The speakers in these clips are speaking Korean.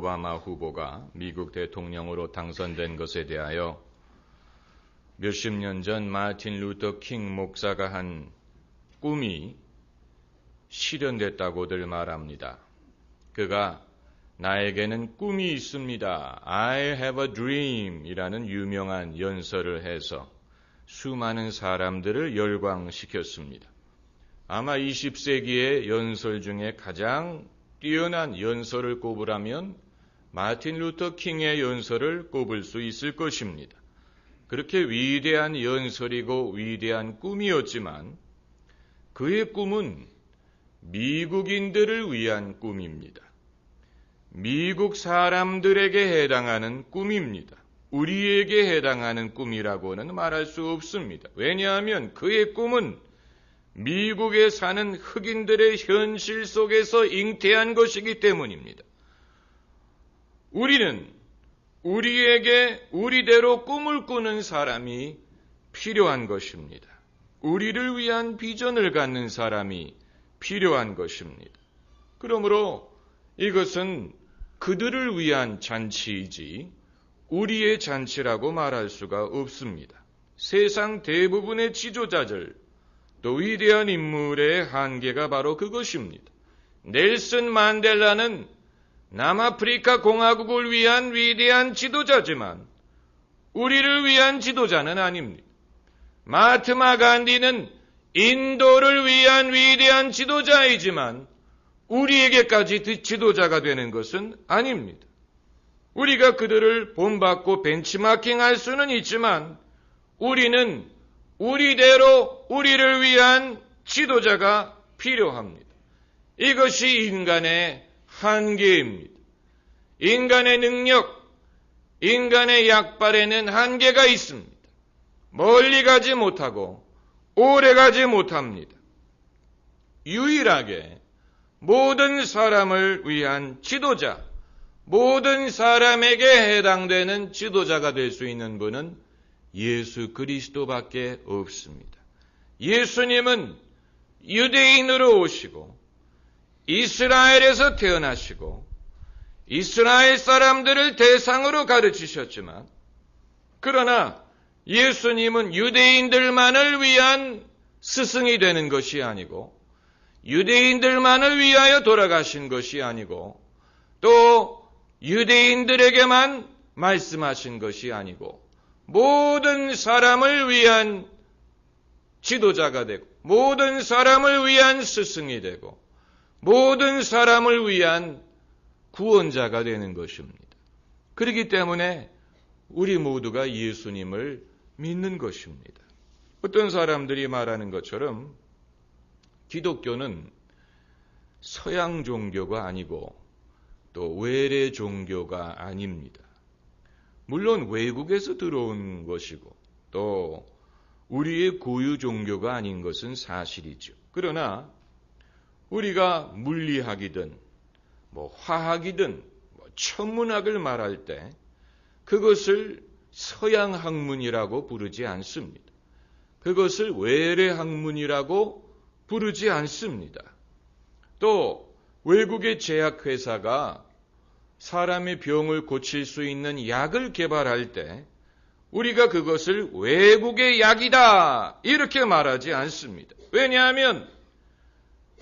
오바마 후보가 미국 대통령으로 당선된 것에 대하여 몇십 년 전 마틴 루터 킹 목사가 한 꿈이 실현됐다고들 말합니다. 그가 나에게는 꿈이 있습니다. I have a dream 이라는 유명한 연설을 해서 수많은 사람들을 열광시켰습니다. 아마 20세기의 연설 중에 가장 뛰어난 연설을 꼽으라면 마틴 루터 킹의 연설을 꼽을 수 있을 것입니다. 그렇게 위대한 연설이고 위대한 꿈이었지만 그의 꿈은 미국인들을 위한 꿈입니다. 미국 사람들에게 해당하는 꿈입니다. 우리에게 해당하는 꿈이라고는 말할 수 없습니다. 왜냐하면 그의 꿈은 미국에 사는 흑인들의 현실 속에서 잉태한 것이기 때문입니다. 우리는 우리에게 우리대로 꿈을 꾸는 사람이 필요한 것입니다. 우리를 위한 비전을 갖는 사람이 필요한 것입니다. 그러므로 이것은 그들을 위한 잔치이지 우리의 잔치라고 말할 수가 없습니다. 세상 대부분의 지도자들, 또 위대한 인물의 한계가 바로 그것입니다. 넬슨 만델라는 남아프리카 공화국을 위한 위대한 지도자지만 우리를 위한 지도자는 아닙니다. 마하트마 간디는 인도를 위한 위대한 지도자이지만 우리에게까지 지도자가 되는 것은 아닙니다. 우리가 그들을 본받고 벤치마킹할 수는 있지만 우리는 우리대로 우리를 위한 지도자가 필요합니다. 이것이 인간의 한계입니다. 인간의 능력, 인간의 약발에는 한계가 있습니다. 멀리 가지 못하고 오래 가지 못합니다. 유일하게 모든 사람을 위한 지도자, 모든 사람에게 해당되는 지도자가 될 수 있는 분은 예수 그리스도밖에 없습니다. 예수님은 유대인으로 오시고 이스라엘에서 태어나시고 이스라엘 사람들을 대상으로 가르치셨지만 그러나 예수님은 유대인들만을 위한 스승이 되는 것이 아니고 유대인들만을 위하여 돌아가신 것이 아니고 또 유대인들에게만 말씀하신 것이 아니고 모든 사람을 위한 지도자가 되고 모든 사람을 위한 스승이 되고 모든 사람을 위한 구원자가 되는 것입니다. 그렇기 때문에 우리 모두가 예수님을 믿는 것입니다. 어떤 사람들이 말하는 것처럼 기독교는 서양 종교가 아니고 또 외래 종교가 아닙니다. 물론 외국에서 들어온 것이고 또 우리의 고유 종교가 아닌 것은 사실이죠. 그러나 우리가 물리학이든 화학이든 천문학을 말할 때 그것을 서양 학문이라고 부르지 않습니다. 그것을 외래 학문이라고 부르지 않습니다. 또 외국의 제약회사가 사람의 병을 고칠 수 있는 약을 개발할 때 우리가 그것을 외국의 약이다 이렇게 말하지 않습니다. 왜냐하면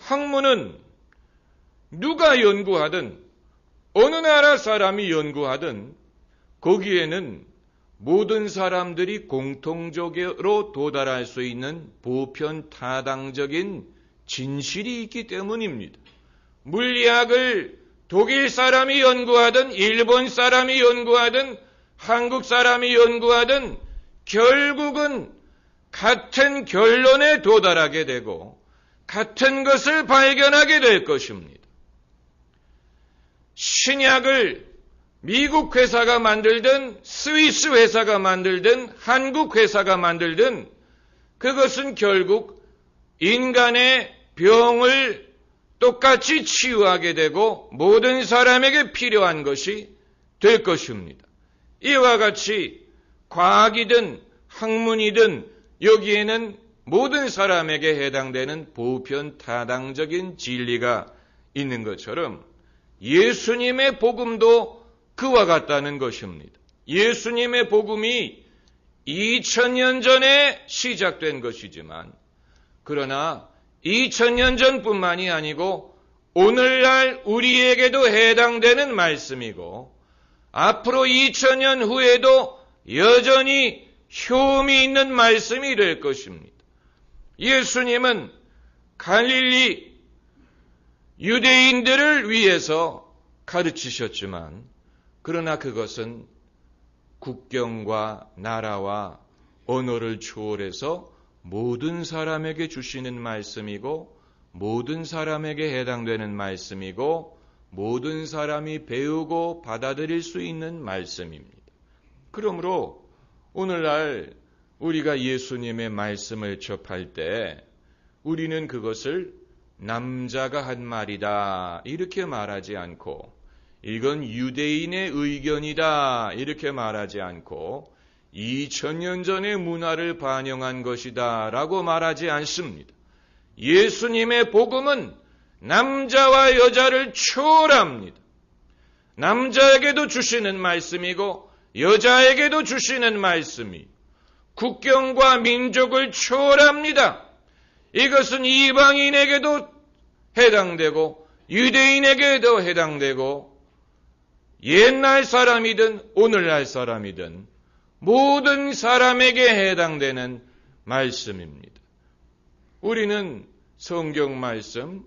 학문은 누가 연구하든 어느 나라 사람이 연구하든 거기에는 모든 사람들이 공통적으로 도달할 수 있는 보편타당적인 진실이 있기 때문입니다. 물리학을 독일 사람이 연구하든 일본 사람이 연구하든 한국 사람이 연구하든 결국은 같은 결론에 도달하게 되고 같은 것을 발견하게 될 것입니다. 신약을 미국 회사가 만들든 스위스 회사가 만들든 한국 회사가 만들든 그것은 결국 인간의 병을 똑같이 치유하게 되고 모든 사람에게 필요한 것이 될 것입니다. 이와 같이 과학이든 학문이든 여기에는 모든 사람에게 해당되는 보편타당적인 진리가 있는 것처럼 예수님의 복음도 그와 같다는 것입니다. 예수님의 복음이 2000년 전에 시작된 것이지만, 그러나 2000년 전뿐만이 아니고 오늘날 우리에게도 해당되는 말씀이고, 앞으로 2000년 후에도 여전히 효험이 있는 말씀이 될 것입니다. 예수님은 갈릴리 유대인들을 위해서 가르치셨지만, 그러나 그것은 국경과 나라와 언어를 초월해서 모든 사람에게 주시는 말씀이고, 모든 사람에게 해당되는 말씀이고, 모든 사람이 배우고 받아들일 수 있는 말씀입니다. 그러므로 오늘날 우리가 예수님의 말씀을 접할 때 우리는 그것을 남자가 한 말이다 이렇게 말하지 않고, 이건 유대인의 의견이다 이렇게 말하지 않고, 2000년 전의 문화를 반영한 것이다 라고 말하지 않습니다. 예수님의 복음은 남자와 여자를 초월합니다. 남자에게도 주시는 말씀이고 여자에게도 주시는 말씀이 국경과 민족을 초월합니다. 이것은 이방인에게도 해당되고 유대인에게도 해당되고 옛날 사람이든 오늘날 사람이든 모든 사람에게 해당되는 말씀입니다. 우리는 성경 말씀,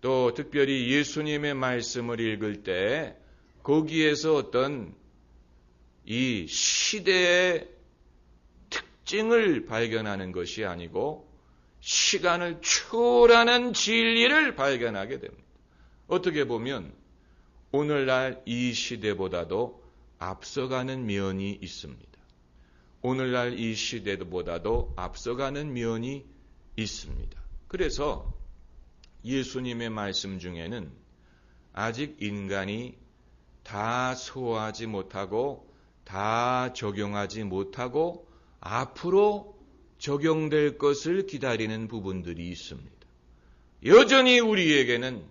또 특별히 예수님의 말씀을 읽을 때 거기에서 어떤 이 시대의 특징을 발견하는 것이 아니고 시간을 초월하는 진리를 발견하게 됩니다. 어떻게 보면 오늘날 이 시대보다도 앞서가는 면이 있습니다. 오늘날 이 시대보다도 앞서가는 면이 있습니다. 그래서 예수님의 말씀 중에는 아직 인간이 다 소화하지 못하고 다 적용하지 못하고 앞으로 적용될 것을 기다리는 부분들이 있습니다. 여전히 우리에게는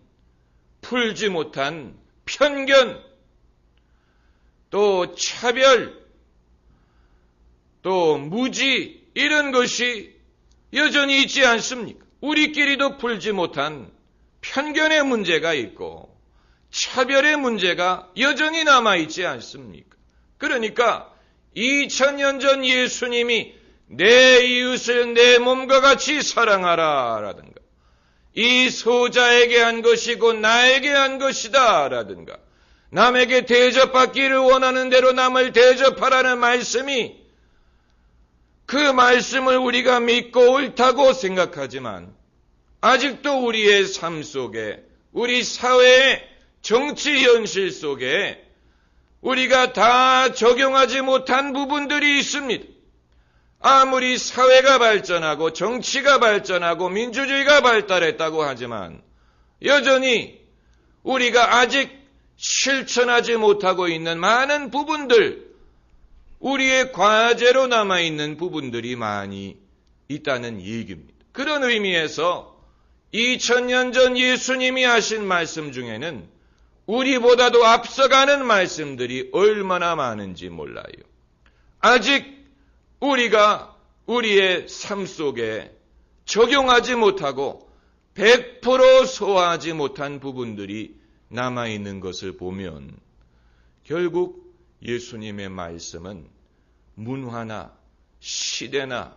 풀지 못한 편견, 또 차별, 또 무지 이런 것이 여전히 있지 않습니까? 우리끼리도 풀지 못한 편견의 문제가 있고 차별의 문제가 여전히 남아있지 않습니까? 그러니까 2000년 전 예수님이 내 이웃을 내 몸과 같이 사랑하라 라든가, 이 소자에게 한 것이고 나에게 한 것이다 라든가, 남에게 대접받기를 원하는 대로 남을 대접하라는 말씀이, 그 말씀을 우리가 믿고 옳다고 생각하지만 아직도 우리의 삶 속에, 우리 사회의 정치 현실 속에 우리가 다 적용하지 못한 부분들이 있습니다. 아무리 사회가 발전하고 정치가 발전하고 민주주의가 발달했다고 하지만 여전히 우리가 아직 실천하지 못하고 있는 많은 부분들, 우리의 과제로 남아있는 부분들이 많이 있다는 얘기입니다. 그런 의미에서 2000년 전 예수님이 하신 말씀 중에는 우리보다도 앞서가는 말씀들이 얼마나 많은지 몰라요. 아직 우리가 우리의 삶 속에 적용하지 못하고 100% 소화하지 못한 부분들이 남아있는 것을 보면 결국 예수님의 말씀은 문화나 시대나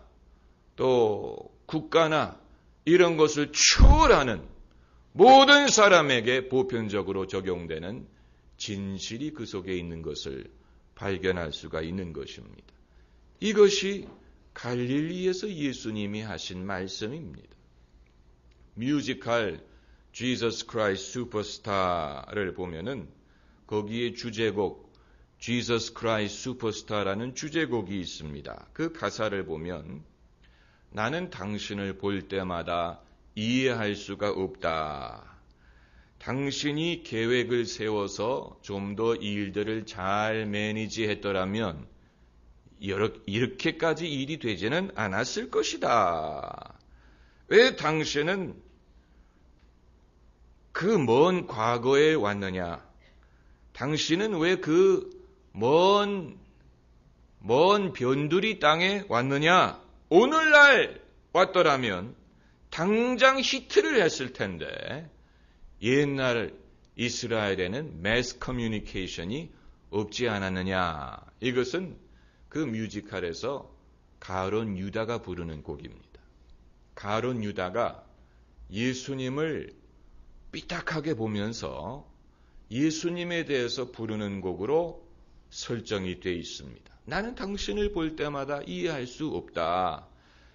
또 국가나 이런 것을 초월하는 모든 사람에게 보편적으로 적용되는 진실이 그 속에 있는 것을 발견할 수가 있는 것입니다. 이것이 갈릴리에서 예수님이 하신 말씀입니다. 뮤지컬 Jesus Christ Superstar를 보면은 거기에 주제곡 Jesus Christ Superstar라는 주제곡이 있습니다. 그 가사를 보면 나는 당신을 볼 때마다 이해할 수가 없다. 당신이 계획을 세워서 좀 더 일들을 잘 매니지했더라면 이렇게까지 일이 되지는 않았을 것이다. 왜 당신은 그 먼 과거에 왔느냐? 당신은 왜 그 먼 변두리 땅에 왔느냐? 오늘날 왔더라면 당장 히트를 했을 텐데 옛날 이스라엘에는 매스 커뮤니케이션이 없지 않았느냐? 이것은 그 뮤지컬에서 가론 유다가 부르는 곡입니다. 가론 유다가 예수님을 삐딱하게 보면서 예수님에 대해서 부르는 곡으로 설정이 되어 있습니다. 나는 당신을 볼 때마다 이해할 수 없다.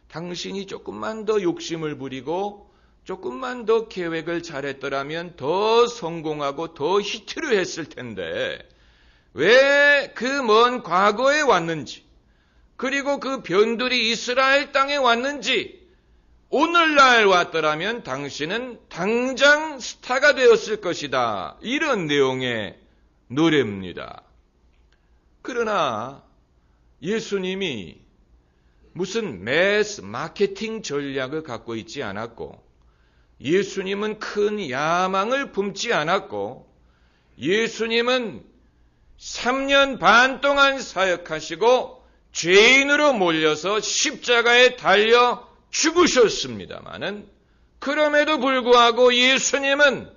당신이 조금만 더 욕심을 부리고 조금만 더 계획을 잘했더라면 더 성공하고 더 히트를 했을 텐데 왜 그 먼 과거에 왔는지 그리고 그 변두리 이스라엘 땅에 왔는지 오늘날 왔더라면 당신은 당장 스타가 되었을 것이다. 이런 내용의 노래입니다. 그러나 예수님이 무슨 매스 마케팅 전략을 갖고 있지 않았고 예수님은 큰 야망을 품지 않았고 예수님은 3년 반 동안 사역하시고 죄인으로 몰려서 십자가에 달려 죽으셨습니다마는 그럼에도 불구하고 예수님은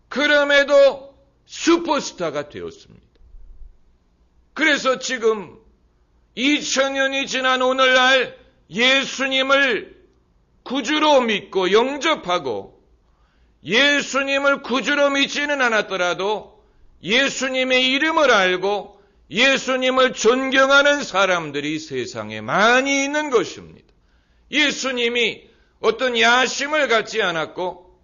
그럼에도 슈퍼스타가 되었습니다. 그래서 지금 2000년이 지난 오늘날 예수님을 구주로 믿고 영접하고 예수님을 구주로 믿지는 않았더라도 예수님의 이름을 알고 예수님을 존경하는 사람들이 세상에 많이 있는 것입니다. 예수님이 어떤 야심을 갖지 않았고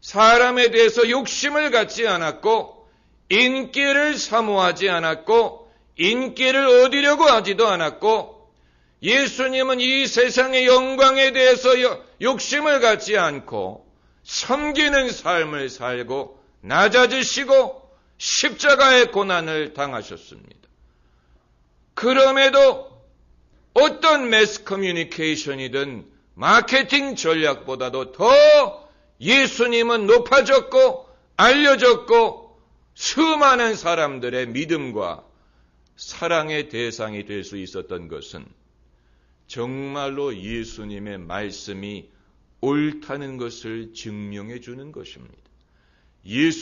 사람에 대해서 욕심을 갖지 않았고 인기를 사모하지 않았고 인기를 얻으려고 하지도 않았고 예수님은 이 세상의 영광에 대해서 욕심을 갖지 않고 섬기는 삶을 살고 낮아지시고 십자가의 고난을 당하셨습니다. 그럼에도 어떤 매스 커뮤니케이션이든 마케팅 전략보다도 더 예수님은 높아졌고 알려졌고 수많은 사람들의 믿음과 사랑의 대상이 될 수 있었던 것은 정말로 예수님의 말씀이 옳다는 것을 증명해 주는 것입니다. 예수